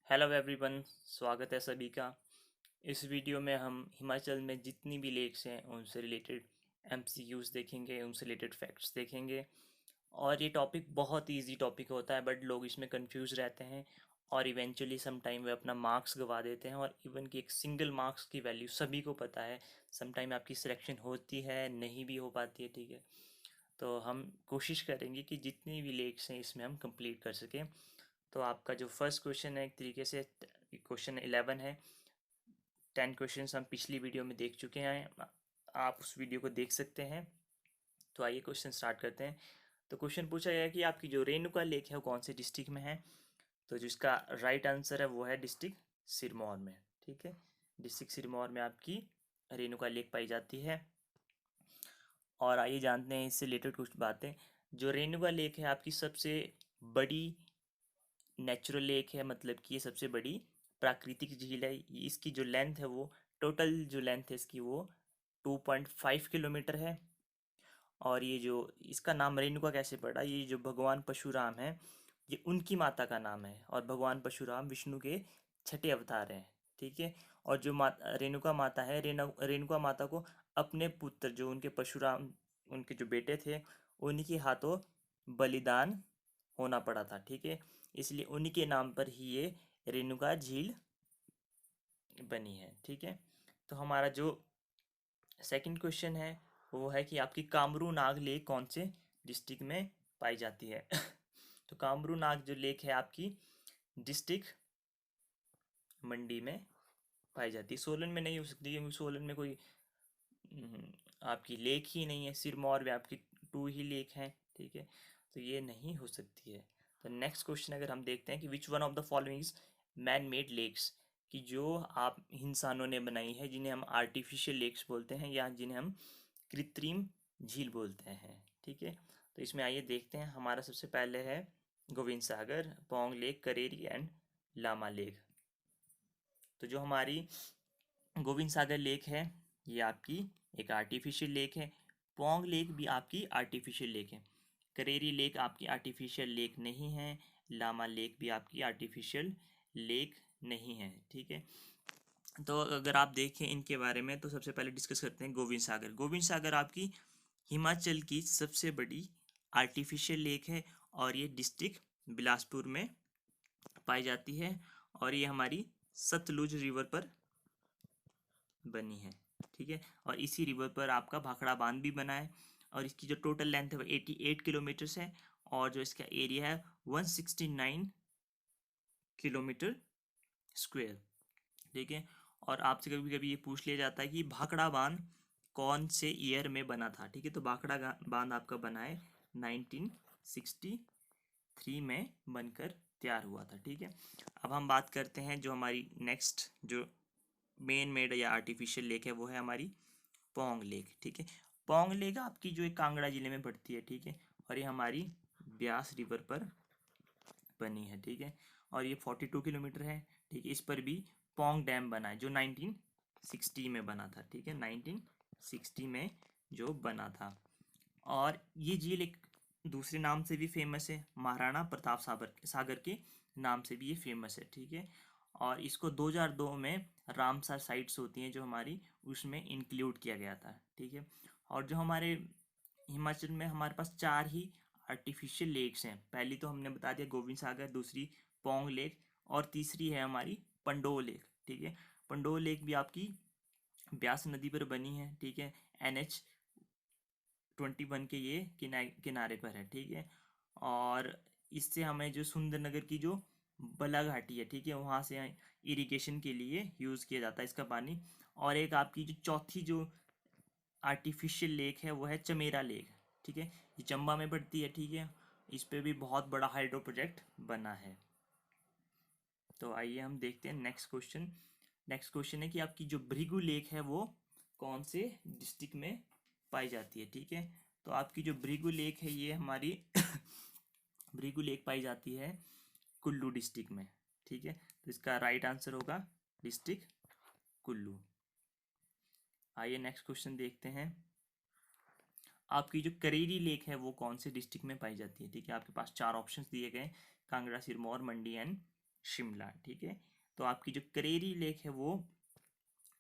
Hello everyone, स्वागत है सभी का। इस वीडियो में हम हिमाचल में जितनी भी लेक्स हैं उनसे रिलेटेड एमसीक्यूज़ देखेंगे, उनसे रिलेटेड फैक्ट्स देखेंगे। और ये टॉपिक बहुत इजी टॉपिक होता है, बट लोग इसमें कंफ्यूज रहते हैं और इवेंचुअली सम टाइम वे अपना मार्क्स गवा देते हैं। और इवन कि एक सिंगल मार्क्स की वैल्यू सभी को पता है, सम टाइम आपकी सिलेक्शन होती है, नहीं भी हो पाती है, ठीक है। तो हम कोशिश करेंगे कि जितनी भी लेक्स हैं इसमें हम कंप्लीट कर सकें। तो आपका जो फर्स्ट क्वेश्चन है, एक तरीके से क्वेश्चन 11 है। 10 क्वेश्चन हम पिछली वीडियो में देख चुके हैं, आप उस वीडियो को देख सकते हैं। तो आइए क्वेश्चन स्टार्ट करते हैं। तो क्वेश्चन पूछा गया कि आपकी जो रेणुका लेक है वो कौन से डिस्ट्रिक्ट में है। तो जिसका राइट आंसर है वो है डिस्ट्रिक्ट सिरमौर में, ठीक है। डिस्ट्रिक्ट सिरमौर में आपकी रेणुका लेक पाई जाती है। और आइए जानते हैं इससे रिलेटेड कुछ बातें। जो रेणुका लेक है आपकी सबसे बड़ी नेचुरल लेक है, मतलब कि ये सबसे बड़ी प्राकृतिक झील है। इसकी जो लेंथ है वो टोटल जो लेंथ है इसकी वो 2.5 किलोमीटर है। और ये जो इसका नाम रेणुका कैसे पड़ा, ये जो भगवान परशुराम है ये उनकी माता का नाम है। और भगवान परशुराम विष्णु के छठे अवतार हैं, ठीक है। और जो माता रेणुका माता है, रेणुका माता को अपने पुत्र जो उनके परशुराम उनके जो बेटे थे उन्हीं के हाथों बलिदान होना पड़ा था, ठीक है। इसलिए उन्हीं के नाम पर ही ये रेणुका झील बनी है, ठीक है। तो हमारा जो सेकंड क्वेश्चन है वो है कि आपकी कामरू नाग लेक कौन से डिस्ट्रिक्ट में पाई जाती है। तो कामरू नाग जो लेक है आपकी डिस्ट्रिक्ट मंडी में पाई जाती है। सोलन में नहीं हो सकती क्योंकि सोलन में कोई आपकी लेक ही नहीं है। सिरमौर में आपकी 2 ही लेक हैं, ठीक है। तो ये नहीं हो सकती है। तो नेक्स्ट क्वेश्चन अगर हम देखते हैं कि which one of the following is man made lakes, कि जो आप इंसानों ने बनाई है जिन्हें हम आर्टिफिशियल लेक्स बोलते हैं या जिन्हें हम कृत्रिम झील बोलते हैं, ठीक है। तो इसमें आइए देखते हैं। हमारा सबसे पहले है Govind Sagar, Pong lake, Kareri and Lama lake. तो जो हमारी गोविंद सागर लेक है ये आपकी एक आर्टिफिशियल लेक है। पोंग लेक भी आपकी आर्टिफिशियल लेक है। करेरी लेक आपकी आर्टिफिशियल लेक नहीं है। लामा लेक भी आपकी आर्टिफिशियल लेक नहीं है, ठीक है। तो अगर आप देखें इनके बारे में तो सबसे पहले डिस्कस करते हैं गोविंद सागर। गोविंद सागर आपकी हिमाचल की सबसे बड़ी आर्टिफिशियल लेक है और ये डिस्ट्रिक्ट बिलासपुर में पाई जाती है। और ये हमारी सतलुज रिवर पर बनी है, ठीक है। और इसी रिवर पर आपका भाखड़ा बांध भी बना है। और इसकी जो टोटल लेंथ है वो 88 किलोमीटर्स है। और जो इसका एरिया है 169 किलोमीटर स्क्वायर, ठीक है। और आपसे कभी कभी ये पूछ लिया जाता है कि भाखड़ा बांध कौन से ईयर में बना था, ठीक है। तो भाखड़ा बांध आपका बना है 1963 में बनकर तैयार हुआ था, ठीक है। अब हम बात करते हैं जो हमारी नेक्स्ट जो मेन मेड या आर्टिफिशियल लेक है वो है हमारी पोंग लेक, ठीक है। पोंग लेक आपकी जो एक कांगड़ा जिले में पड़ती है, ठीक है। और ये हमारी ब्यास रिवर पर बनी है, ठीक है। और ये 42 किलोमीटर है, ठीक है। इस पर भी पोंग डैम बना है जो 1960 में बना था, ठीक है। 1960 में जो बना था। और ये झील एक दूसरे नाम से भी फेमस है, महाराणा प्रताप सागर के नाम से भी ये फेमस है, ठीक है। और इसको 2002 में रामसर साइट्स होती हैं जो हमारी उसमें इंक्लूड किया गया था, ठीक है। और जो हमारे हिमाचल में हमारे पास 4 ही आर्टिफिशियल लेक्स हैं। पहली तो हमने बता दिया गोविंद सागर, दूसरी पोंग लेक और तीसरी है हमारी पंडोह लेक, ठीक है। पंडोह लेक भी आपकी ब्यास नदी पर बनी है, ठीक है। NH 21 के ये किनारे पर है, ठीक है। और इससे हमें जो सुंदरनगर की जो बला घाटी है, ठीक है, वहाँ से इरिगेशन के लिए यूज़ किया जाता है इसका पानी। और एक आपकी जो चौथी जो आर्टिफिशियल लेक है वो है चमेरा लेक, ठीक है। ये चंबा में पड़ती है, ठीक है। इस पे भी बहुत बड़ा हाइड्रो प्रोजेक्ट बना है। तो आइए हम देखते हैं नेक्स्ट क्वेश्चन। नेक्स्ट क्वेश्चन है कि आपकी जो भृगु लेक है वो कौन से डिस्ट्रिक्ट में पाई जाती है, ठीक है। तो आपकी जो भृगु लेक है ये हमारी भृगु लेक पाई जाती है कुल्लू डिस्ट्रिक्ट में, ठीक है। तो इसका राइट आंसर होगा डिस्ट्रिक्ट कुल्लू। आइए नेक्स्ट क्वेश्चन देखते हैं। आपकी जो करेरी लेक है वो कौन से डिस्ट्रिक्ट में पाई जाती है, ठीक है। आपके पास 4 ऑप्शंस दिए गए, कांगड़ा, सिरमौर, मंडी एंड शिमला, ठीक है। तो आपकी जो करेरी लेक है वो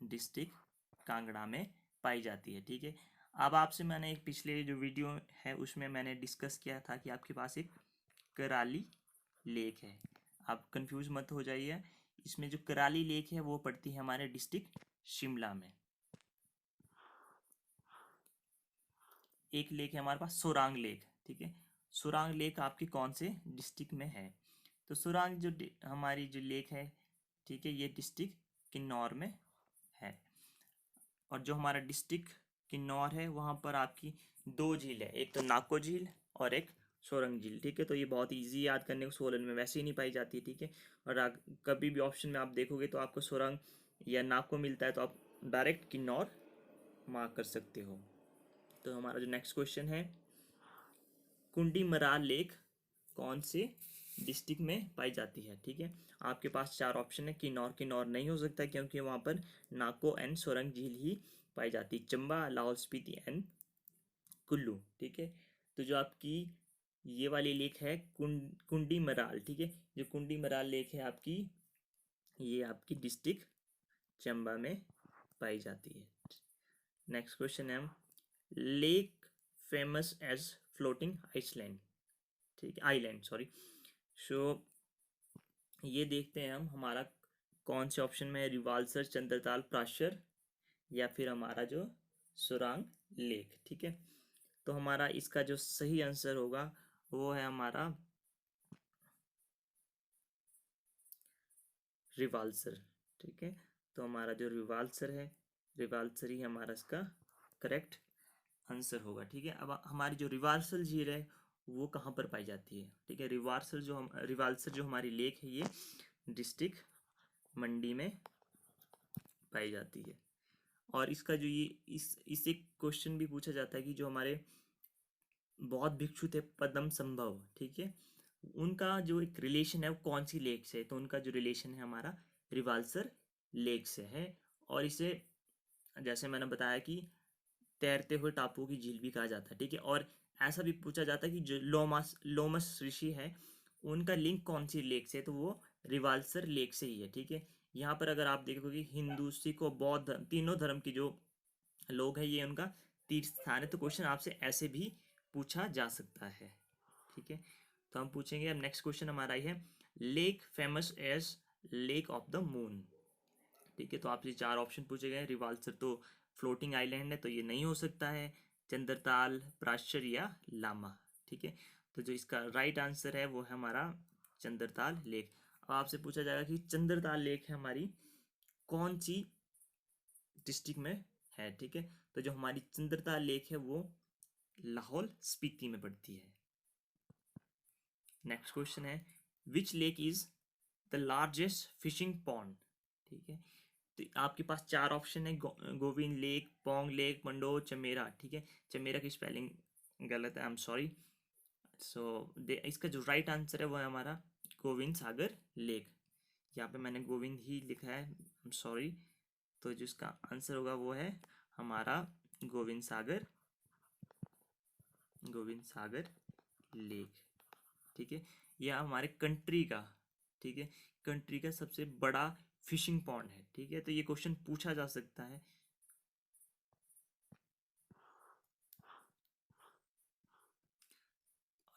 डिस्ट्रिक्ट कांगड़ा में पाई जाती है, ठीक है। अब आपसे मैंने एक पिछले जो वीडियो है उसमें मैंने डिस्कस किया था कि आपके पास एक कराली लेक है। आप कंफ्यूज मत हो जाइए, इसमें जो कराली लेक है वो पड़ती है हमारे डिस्ट्रिक्ट शिमला में। एक लेक है हमारे पास सोरांग लेक, ठीक है। सोरांग लेक आपके कौन से डिस्ट्रिक्ट में है? तो सोरांग जो हमारी जो लेक है, ठीक है, ये डिस्ट्रिक्ट किन्नौर में है। और जो हमारा डिस्ट्रिक्ट किन्नौर है वहाँ पर आपकी दो झील है, एक तो नाको झील और एक सोरंग झील, ठीक है। तो ये बहुत इजी याद करने को, सोलन में वैसे ही नहीं पाई जाती है, ठीक है। और कभी भी ऑप्शन में आप देखोगे तो आपको सोरंग या नाको मिलता है तो आप डायरेक्ट किन्नौर मार्क कर सकते हो। तो हमारा जो नेक्स्ट क्वेश्चन है, कुंडी मरार लेक कौन से डिस्ट्रिक्ट में पाई जाती है, ठीक है। आपके पास चार ऑप्शन है। किन्नौर, किन्नौर नहीं हो सकता क्योंकि वहाँ पर नाको एंड सोरंग झील ही पाई जाती है। चंबा, लाहौल स्पीति एंड कुल्लू, ठीक है। तो जो आपकी ये वाली लेक है कुंडी मराल, ठीक है। जो कुंडी मराल लेक है आपकी, ये आपकी डिस्ट्रिक्ट चंबा में पाई जाती है। नेक्स्ट क्वेश्चन है, lake famous as floating Iceland, ठीक है, आइलैंड सॉरी। सो ये देखते हैं हम हमारा कौन से ऑप्शन में है, रिवाल्सर, चंद्रताल, प्राशर या फिर हमारा जो सुरांग लेक, ठीक है। तो हमारा इसका जो सही आंसर होगा वो है हमारा रिवाल्सर, ठीक है। तो हमारा जो रिवाल्सर है, रिवाल्सर ही हमारा इसका करेक्ट आंसर होगा, ठीक है। अब हमारी जो रिवाल्सर झील है वो कहाँ पर पाई जाती है, ठीक है। रिवाल्सर जो हमारी लेक है ये डिस्ट्रिक्ट मंडी में पाई जाती है। और इसका जो ये इससे क्वेश्चन भी पूछा जाता है कि जो हमारे बहुत भिक्षु थे पद्म संभव, ठीक है, उनका जो एक रिलेशन है वो कौन सी लेक से है? तो उनका जो रिलेशन है हमारा रिवाल्सर लेक से है। और इसे जैसे मैंने बताया कि तैरते हुए टापू की झील भी कहा जाता है, ठीक है। और ऐसा भी पूछा जाता है कि जो लोमस ऋषि है उनका लिंक कौन सी लेक से है? तो वो रिवाल्सर लेक से ही है, ठीक है। यहाँ पर अगर आप देखोगे हिंदू, सिख और बौद्ध तीनों धर्म की जो लोग हैं ये उनका तीर्थ स्थान है। तो क्वेश्चन आपसे ऐसे भी पूछा जा सकता है, ठीक है। तो हम पूछेंगे, अब नेक्स्ट क्वेश्चन हमारा ही है, lake famous as lake of the moon, ठीक है। तो आपसे चार ऑप्शन पूछे गए। रिवाल्सर तो फ्लोटिंग आइलैंड है तो ये नहीं हो सकता है। चंद्रताल, प्राशर या लामा, ठीक है। तो जो इसका राइट आंसर है वो है हमारा चंद्रताल लेक। अब आपसे पूछा जाएगा कि चंद्रताल लेक है हमारी कौन सी डिस्ट्रिक्ट में है, ठीक है। तो जो हमारी चंद्रताल लेक है वो लाहौल स्पीति में पड़ती है। नेक्स्ट क्वेश्चन है, विच lake is the largest fishing pond, ठीक है। तो आपके पास चार ऑप्शन है, गोविंद लेक, पोंग लेक, मंडो, चमेरा, ठीक है। चमेरा की स्पेलिंग गलत है, आई एम सॉरी। सो इसका जो राइट आंसर है वो है हमारा गोविंद सागर लेक। यहाँ पे मैंने गोविंद ही लिखा है, आई एम सॉरी। तो जो इसका आंसर होगा वो है हमारा गोविंद सागर लेक, ठीक है। यह हमारे कंट्री का, ठीक है, कंट्री का सबसे बड़ा फिशिंग पॉन्ड है, ठीक है। तो ये क्वेश्चन पूछा जा सकता है।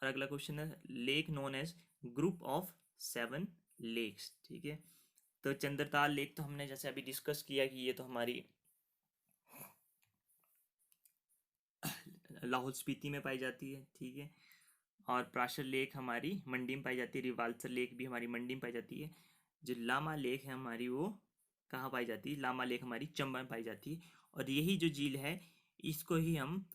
और अगला क्वेश्चन है, lake known as group of 7 lakes, ठीक है। तो चंद्रताल लेक तो हमने जैसे अभी डिस्कस किया कि ये तो हमारी लाहौल स्पीति में पाई जाती है, ठीक है। और प्राशर लेक हमारी मंडी में पाई जाती है। रिवाल्सर लेक भी हमारी मंडी में पाई जाती है। जो लामा लेक है हमारी वो कहाँ पाई जाती है? लामा लेक हमारी चंबा में पाई जाती है। और यही जो झील है इसको ही हम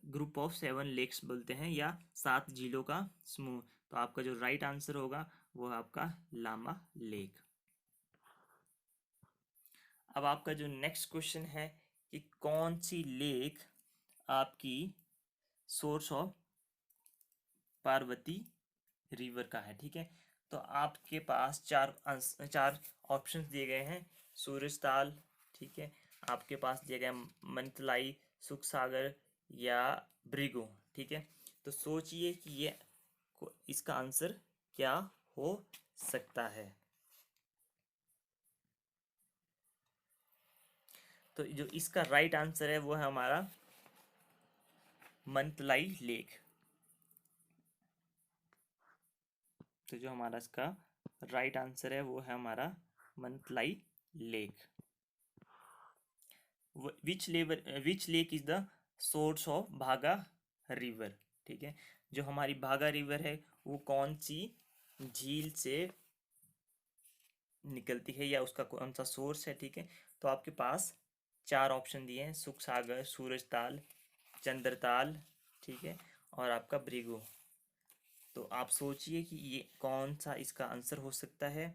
ग्रुप ऑफ 7 लेक्स बोलते हैं या 7 झीलों का समूह। तो आपका जो राइट आंसर होगा वो है आपका लामा लेक। अब आपका जो नेक्स्ट क्वेश्चन है कि कौन सी लेक आपकी सोर्स ऑफ पार्वती रिवर का है, ठीक है। तो आपके पास चार ऑप्शंस दिए गए हैं, सूरजताल, ठीक है, आपके पास दिए गए मनतलाई, सुखसागर या ब्रिगो, ठीक है। तो सोचिए कि ये इसका आंसर क्या हो सकता है। तो जो इसका राइट आंसर है वो है हमारा मंतलाई लेक। तो जो हमारा इसका राइट आंसर है वो है हमारा Mantalai lake. Which lake is the source of Bhaga river. ठीक है, जो हमारी भागा रिवर है वो कौन सी झील से निकलती है या उसका कौन सा सोर्स है। ठीक है, तो आपके पास चार ऑप्शन दिए हैं, सुख सागर, सूरजताल, चंद्रताल, ठीक है, और आपका भृगु। तो आप सोचिए कि ये कौन सा इसका आंसर हो सकता है।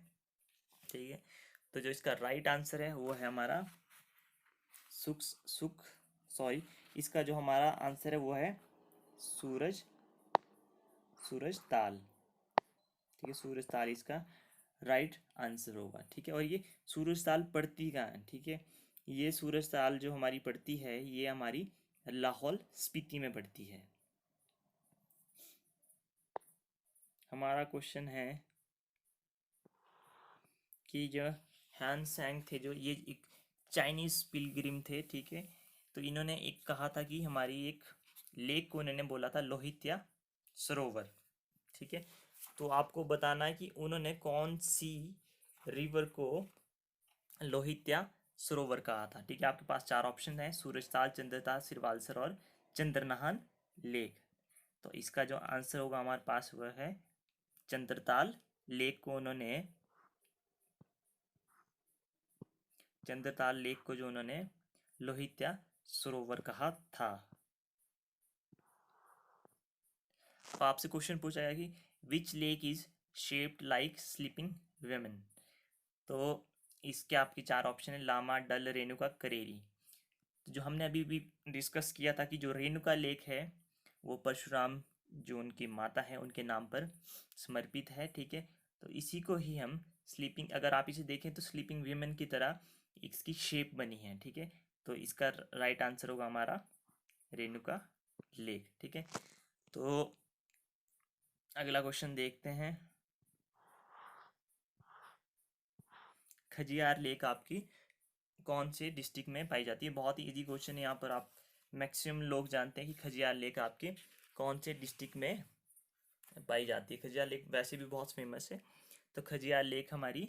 ठीक है, तो जो इसका राइट आंसर है वो है हमारा सुख सुख सॉरी इसका जो हमारा आंसर है वो है सूरज सूरजताल। ठीक है, सूरजताल इसका राइट आंसर होगा। ठीक है, और ये सूरजताल पड़ती कहाँ है। ठीक है, ये सूरजताल जो हमारी पड़ती है ये हमारी लाहौल स्पीति में पड़ती है। हमारा क्वेश्चन है कि जो हैन सैंग थे, जो ये एक चाइनीज पिलग्रिम थे, ठीक है, तो इन्होंने एक कहा था कि हमारी एक लेक को इन्होंने बोला था लोहित्या सरोवर। ठीक है, तो आपको बताना है कि उन्होंने कौन सी रिवर को लोहित्या सरोवर कहा था। ठीक है, आपके पास चार ऑप्शन है, सूरजताल, चंद्रताल, सिरवालसर और चंद्रनहन लेक। तो इसका जो आंसर होगा हमारे पास वह है चंद्रताल लेक को उन्होंने चंद्रताल लेक को जो उन्होंने लोहित्या सरोवर कहा था। तो आपसे क्वेश्चन पूछा गया कि विच lake is shaped like sleeping women. तो इसके आपके चार ऑप्शन है, लामा, डल, रेणुका, करेरी। तो जो हमने अभी भी डिस्कस किया था कि जो रेणुका लेक है वो परशुराम जो उनकी माता है उनके नाम पर समर्पित है। ठीक है, तो इसी को ही हम स्लीपिंग, अगर आप इसे देखें तो स्लीपिंग वीमेन की तरह इसकी शेप बनी है। ठीक है, तो इसका राइट आंसर होगा हमारा रेणुका लेक। ठीक है, तो अगला क्वेश्चन देखते हैं। खजियार लेक आपकी कौन से डिस्ट्रिक्ट में पाई जाती है। बहुत ही इजी क्वेश्चन है, यहाँ पर आप मैक्सिमम लोग जानते हैं कि खजियार लेक आपके कौन से डिस्ट्रिक्ट में पाई जाती है। खजियार लेक वैसे भी बहुत फेमस है, तो खजियार लेक हमारी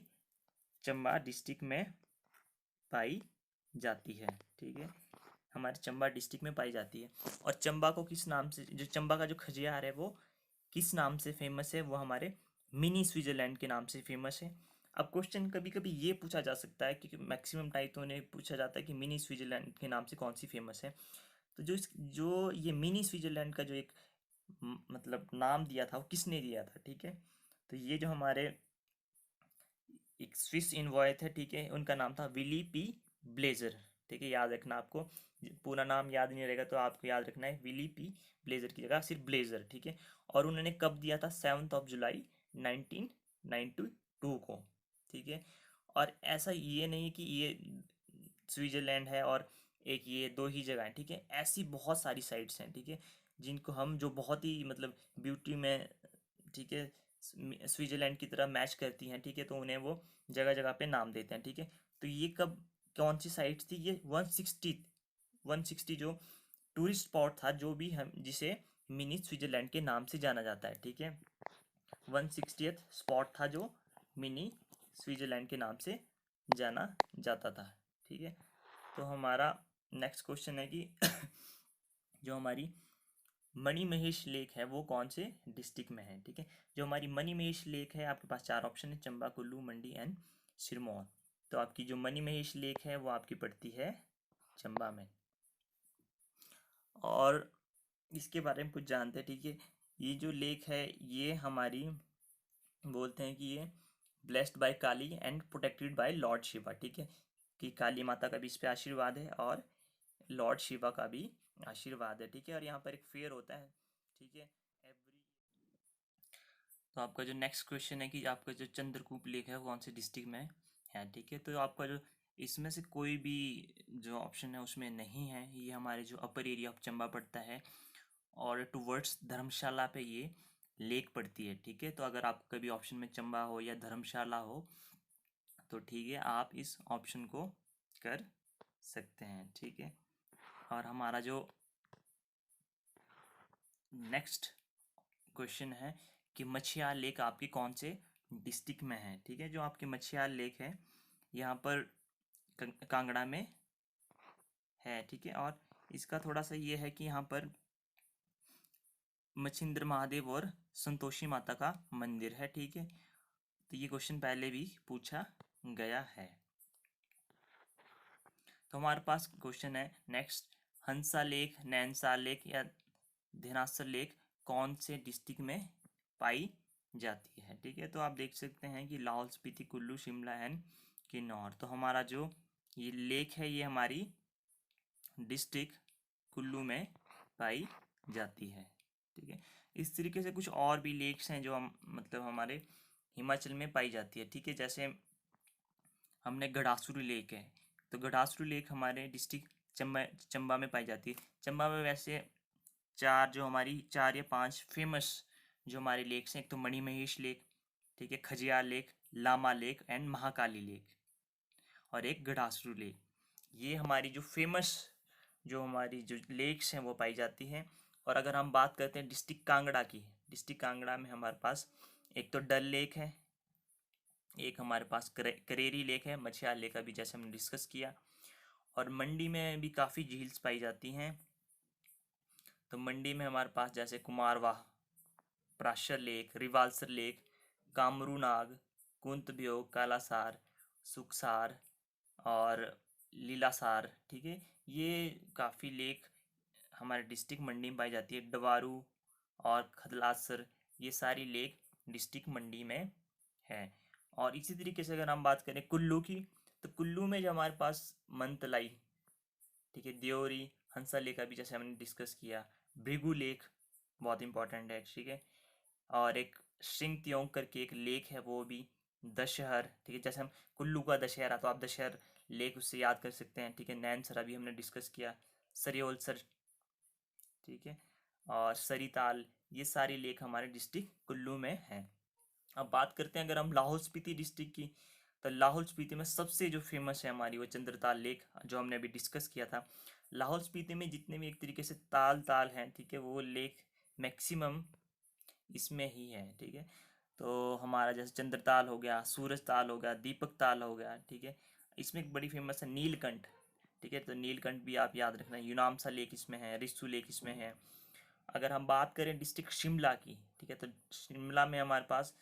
चंबा डिस्ट्रिक्ट में पाई जाती है। ठीक है, हमारे चंबा डिस्ट्रिक्ट में पाई जाती है। और चंबा को किस नाम से, जो चंबा का जो खजियार है वो किस नाम से फेमस है, वो हमारे मिनी स्विट्जरलैंड के नाम से फेमस है। अब क्वेश्चन कभी कभी ये पूछा जा सकता है, क्योंकि मैक्सिमम टाइम तो उन्हें पूछा जाता है कि मिनी स्विट्जरलैंड के नाम से कौन सी फेमस है। तो जो ये मिनी स्विट्जरलैंड का जो एक मतलब नाम दिया था वो किसने दिया था। ठीक है, तो ये जो हमारे एक स्विस इन्वॉय थे, ठीक है, उनका नाम था विली पी ब्लेजर। ठीक है, याद रखना आपको, पूरा नाम याद नहीं रहेगा तो आपको याद रखना है विली पी ब्लेजर की जगह सिर्फ ब्लेजर। ठीक है, और उन्होंने कब दिया था, 7 जुलाई 1992 को। ठीक है, और ऐसा ये नहीं कि ये स्विट्जरलैंड है और एक ये दो ही जगह है। ठीक है, ऐसी बहुत सारी साइट्स हैं, ठीक है, जिनको हम जो बहुत ही मतलब ब्यूटी में, ठीक है, स्विट्जरलैंड की तरह मैच करती हैं। ठीक है, तो उन्हें वो जगह जगह पे नाम देते हैं। ठीक है, तो ये कब कौन सी साइट थी, ये 160 जो टूरिस्ट स्पॉट था, जो भी हम जिसे मिनी स्विट्जरलैंड के नाम से जाना जाता है। ठीक है, 160th स्पॉट था जो मिनी स्विट्जरलैंड के नाम से जाना जाता था। ठीक है, तो हमारा नेक्स्ट क्वेश्चन है कि जो हमारी मणिमहेश लेक है वो कौन से डिस्ट्रिक्ट में है। ठीक है, जो हमारी मणिमहेश लेक है आपके पास चार ऑप्शन है, चंबा, कुल्लू, मंडी एंड सिरमौर। तो आपकी जो मणिमहेश लेक है वो आपकी पड़ती है चंबा में। और इसके बारे में कुछ जानते हैं। ठीक है, ये जो लेक है ये हमारी बोलते हैं कि ये blessed by Kali and protected by Lord Shiva. ठीक है, कि काली माता का भी इस पे आशीर्वाद है और लॉर्ड शिवा का भी आशीर्वाद है। ठीक है, और यहाँ पर एक फेयर होता है। ठीक है, एवरी। तो आपका जो नेक्स्ट क्वेश्चन है कि आपका जो चंद्रकूप लेक है वो कौन से डिस्ट्रिक्ट में है। ठीक है, तो आपका जो इसमें से कोई भी जो ऑप्शन है उसमें नहीं है, ये हमारे जो अपर एरिया ऑफ चंबा पड़ता है और टुवर्ड्स धर्मशाला पे ये लेक पड़ती है, ठीक है। तो अगर आप कभी ऑप्शन में चंबा हो या धर्मशाला हो तो ठीक है, आप इस ऑप्शन को कर सकते हैं, ठीक है। और हमारा जो नेक्स्ट क्वेश्चन है कि मछियार लेक आपकी कौन से डिस्ट्रिक्ट में है, ठीक है। जो आपकी मछियार लेक है यहाँ पर कांगड़ा में है, ठीक है। और इसका थोड़ा सा ये है कि यहाँ पर मच्छिंद्र महादेव और संतोषी माता का मंदिर है, ठीक है। तो ये क्वेश्चन पहले भी पूछा गया है। तो हमारे पास क्वेश्चन है नेक्स्ट, हंसा लेक, नैनसा लेक या धेनासर लेक कौन से डिस्ट्रिक्ट में पाई जाती है, ठीक है। तो आप देख सकते हैं कि लाहौल स्पीति, कुल्लू, शिमला एंड किन्नौर। तो हमारा जो ये लेक है ये हमारी डिस्ट्रिक्ट कुल्लू में पाई जाती है, ठीक है। इस तरीके से कुछ और भी लेक्स हैं जो हम मतलब हमारे हिमाचल में पाई जाती है, ठीक है। जैसे हमने गढ़ासुरी लेक है, तो गढ़ासुरी लेक हमारे डिस्ट्रिक्ट चंबा में पाई जाती है। चंबा में वैसे चार या पांच फेमस जो हमारी लेक्स हैं, एक तो मणिमहेश लेक, ठीक है, Khajjiar lake, Lama lake and Mahakali lake, और एक गढ़ासुरी लेक। ये हमारी जो हमारी जो लेक्स हैं वो पाई जाती हैं। और अगर हम बात करते हैं डिस्ट्रिक्ट कांगड़ा की, डिस्ट्रिक्ट कांगड़ा में हमारे पास एक तो डल लेक है, एक हमारे पास करेरी लेक है, मछियार लेक अभी जैसे हमने डिस्कस किया। और मंडी में भी काफ़ी झील्स पाई जाती हैं। तो मंडी में हमारे पास जैसे कुमारवाह, प्राशर लेक, रिवाल्सर लेक, कामरूनाग, कुंतब्योग, कालासार, सुखसार और लीलासार, ठीक है। ये काफ़ी लेक हमारे डिस्ट्रिक्ट मंडी में पाई जाती है। डवारू और खदलासर, ये सारी लेक डिस्ट्रिक्ट मंडी में है। और इसी तरीके से अगर हम बात करें कुल्लू की, तो कुल्लू में जो हमारे पास मनतलाई, ठीक है, देओरी, हंसा लेक अभी जैसे हमने डिस्कस किया, भृगु लेक बहुत इंपॉर्टेंट है, ठीक है। और एक सिंग त्योंग करके एक लेक है वो भी, दशहर, ठीक है। जैसे हम कुल्लू का दशहरा, तो आप दशहर लेक उससे याद कर सकते हैं, ठीक है। नैनसर अभी हमने डिस्कस किया, सरियोल सर, ठीक है, और सरिताल, ये सारी लेक हमारे डिस्ट्रिक्ट कुल्लू में हैं। अब बात करते हैं अगर हम लाहौल स्पीति डिस्ट्रिक्ट की, तो लाहौल स्पीति में सबसे जो फेमस है हमारी वो चंद्रताल लेक, जो हमने अभी डिस्कस किया था। लाहौल स्पीति में जितने भी एक तरीके से ताल हैं, ठीक है, वो लेक मैक्सिमम इसमें ही है, ठीक है। तो हमारा जैसे चंद्रताल हो गया, सूरज ताल हो गया, दीपक ताल हो गया, ठीक है। इसमें एक बड़ी फेमस है नीलकंठ, ठीक है। तो नीलकंठ भी आप याद रखना, यूनामसा लेक इसमें है, रिस्सू लेक इसमें है। अगर हम बात करें डिस्ट्रिक्ट शिमला की, ठीक है, तो शिमला में हमारे पास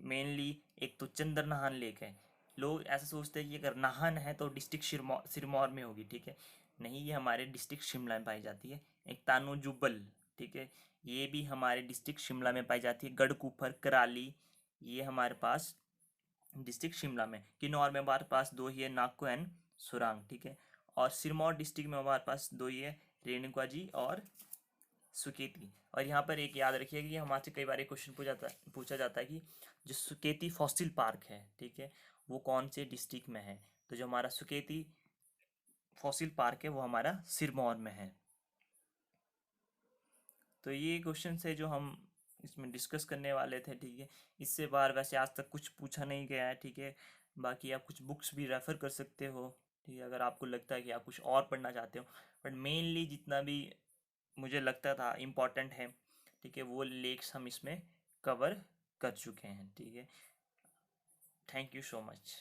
मेनली एक तो चंद्र नाहन लेक है। लोग ऐसा सोचते हैं कि अगर नाहन है तो डिस्ट्रिक्ट सिरमौर में होगी, ठीक है। नहीं, ये हमारे डिस्ट्रिक्ट शिमला में पाई जाती है। एक तानो जुब्बल, ठीक है, ये भी हमारे डिस्ट्रिक्ट शिमला में पाई जाती है। गढ़कुफर, कराली, ये हमारे पास डिस्ट्रिक्ट शिमला में। किन्नौर में हमारे पास दो ही है, नाको एंड सुरांग, ठीक है। और सिरमौर डिस्ट्रिक्ट में हमारे पास दो ही है, रेणुका जी और सुकेती। और यहाँ पर एक याद रखिएगा कि हमारे से कई बार एक क्वेश्चन पूछा जाता है कि जो सुकेती फॉसिल पार्क है, ठीक है, वो कौन से डिस्ट्रिक्ट में है। तो जो हमारा सुकेती फॉसिल पार्क है वो हमारा सिरमौर में है। तो ये क्वेश्चन है जो हम इसमें डिस्कस करने वाले थे, ठीक है। इससे बाहर वैसे आज तक कुछ पूछा नहीं गया है, ठीक है। बाकी आप कुछ बुक्स भी रेफ़र कर सकते हो, ठीक है, अगर आपको लगता है कि आप कुछ और पढ़ना चाहते हो। बट मेनली जितना भी मुझे लगता था इम्पॉर्टेंट है, ठीक है, वो लेक्स हम इसमें कवर कर चुके हैं, ठीक है। Thank you so much.